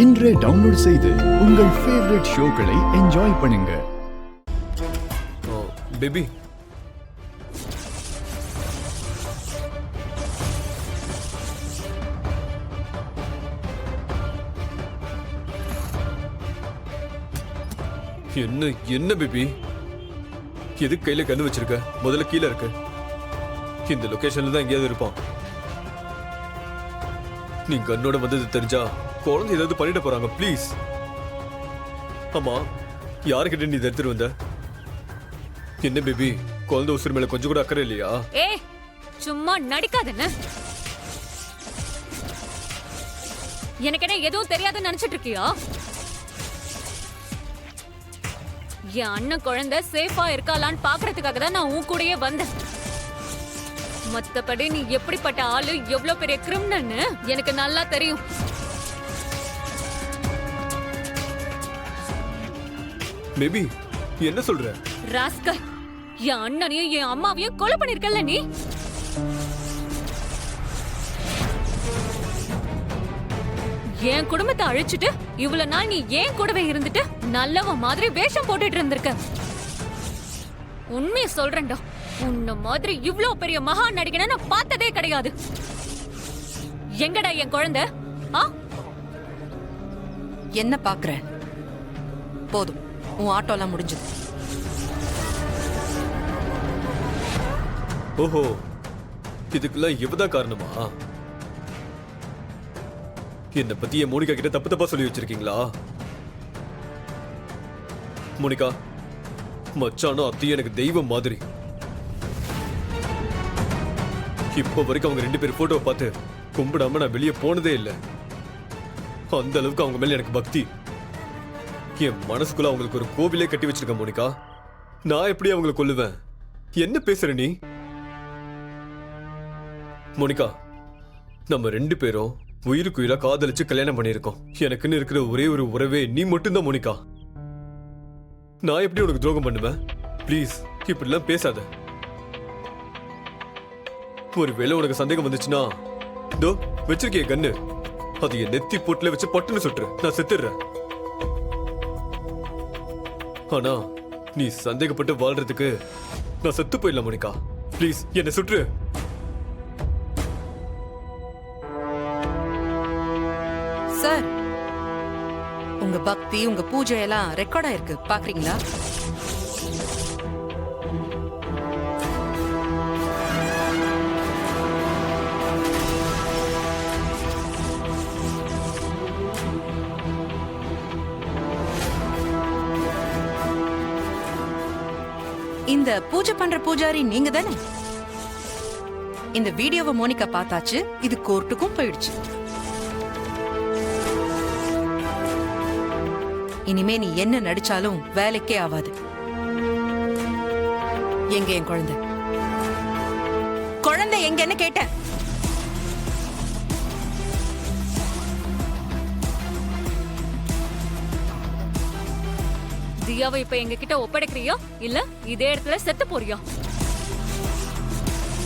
இன்றே டவுன்லோட் செய்து உங்கள் ஃபேவரட் ஷோக்களை என்ஜாய் பண்ணுங்க. பேபி என்ன என்ன பேபி, எதுக்கு கையில கண்ணு வச்சிருக்க? முதல்ல கீழே இருக்கு. இந்த லொகேஷன்ல தான் எங்கேயாவது இருப்பான். நீ கண்ணோட வந்தது தெரிஞ்சா குழந்தை ஏதாவது பண்ணிட போறாங்க. ப்ளீஸ். ஆமா, யாருக்கிட்ட நீ எடுத்துட்டு வந்த? என்ன பேபி, குழந்தை உசுறு மேல கொஞ்சம் கூட அக்கறை இல்லையா? ஏ சும்மா நடிக்காதன்னு. எனக்கு என்ன எதுவும் தெரியாதுன்னு நினைச்சிட்டு இருக்கியா? என் அண்ணன் குழந்தை சேஃபா இருக்காளான்னு பாக்குறதுக்காக தான் நான் உன் கூடயே வந்தேன். மத்தபடி நீ எப்படிப்பட்ட ஆளு, எவ்வளவு பெரிய கிரிமினல்னு எனக்கு நல்லா தெரியும். பேபி என்ன சொல்ற? ராஸ்கல், என் அண்ணனையும் என் அம்மாவையும் கொலை பண்ணிருக்கல நீ. என் குடும்பத்தை அழிச்சிட்டு இவ்வளவு நாள் நீ ஏன் கூடவே இருந்துட்டு நல்லவன் மாதிரி வேஷம் போட்டுட்டு இருந்திருக்க. உண்மையை சொல்றேன்டா, உன்ன மாதிரி இவ்வளவு பெரிய மகா நடிகனை நான் பார்த்ததே கிடையாது. எங்கடா என் குழந்தை? என்ன பாக்குற? போதும், உன் ஆட்டோலாம் முடிஞ்சது. ஓஹோ, இதுக்கெல்லாம் இவதான் காரணமா? என்ன பத்தி என் மோனிகா கிட்ட தப்பு தப்பா சொல்லி வச்சிருக்கீங்களா? மோனிகா, மச்சானும் அத்தையும் எனக்கு தெய்வம் மாதிரி. இப்ப வரைக்கும் அவங்க 2 பேர் போட்டோ பார்த்து கும்பிடாம நான் வெளியே போனதே இல்லை. அந்த அளவுக்கு அவங்க மேல எனக்கு பக்தி. என் மனசுக்குள்ள அவங்களுக்கு ஒரு கோவிலே கட்டி வச்சிருக்கேன். மோனிகா, நான் எப்படி அவங்களை கொல்லுவேன்? என்ன பேசுற நீ? மோனிகா, நம்ம 2 பேரும் உயிருக்கு உயிரா காதலிச்சு கல்யாணம் பண்ணியிருக்கோம். எனக்குன்னு இருக்கிற ஒரே ஒரு உறவே நீ மட்டும்தான். மோனிகா, நான் எப்படி உனக்கு துரோகம் பண்ணுவேன்? ப்ளீஸ் இப்படிலாம் பேசாத. ஒருவேளை உனக்கு சந்தேகம் வந்துச்சுன்னா இதோ வச்சிருக்கிய கண்ணு, அது என் நெத்தி போட்டுல வச்சு பட்டுன்னு சுட்டுரு, நான் செத்துடுறேன். ஆனா நீ சந்தேகப்பட்டு வாழ்றதுக்கு நான் செத்து போயிடலாம். மோனிகா, ப்ளீஸ் என்னை சுட்டுரு. சார், உங்க பக்தி, உங்க பூஜை எல்லாம் ரெக்கார்ட் ஆயிருக்கு, பாக்குறீங்களா? இந்த பூஜை பண்ற பூஜாரி நீங்க தானே? இந்த வீடியோவை மோனிகா பார்த்தாச்சு, இது கோர்ட்டுக்கும் போயிடுச்சு. இனிமே நீ என்ன நடிச்சாலும் வேலைக்கே ஆகாது. எங்க என் குழந்தை? குழந்தை எங்கன்னு கேட்டேன். தியாவை இப்ப எங்க கிட்ட ஒப்படைக்கிறியோ இல்ல இதே இடத்துல செத்து போறியோ?